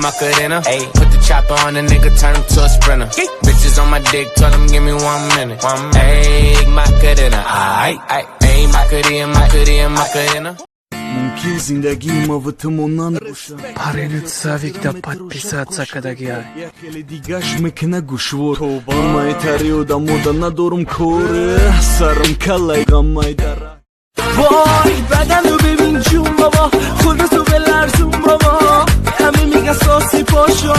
Macarena. Ayy, put the chopper on a nigga, turn him to a sprinter. Bitches on my dick, tell him give me 1 minute. Ayy, Macarena. Ayy, ayy, Macarena. Мумкин зиндагии ма ватамонан бошад. Паренут савик да подписаться кадагия. Якеле дигаш мекна гушвор. Май тари одамода надорум коре. Сарам калай гамай дара. Vay بدنو ببین جون بابا خودتو بلرزون بابا همه میگن ساسی پاشو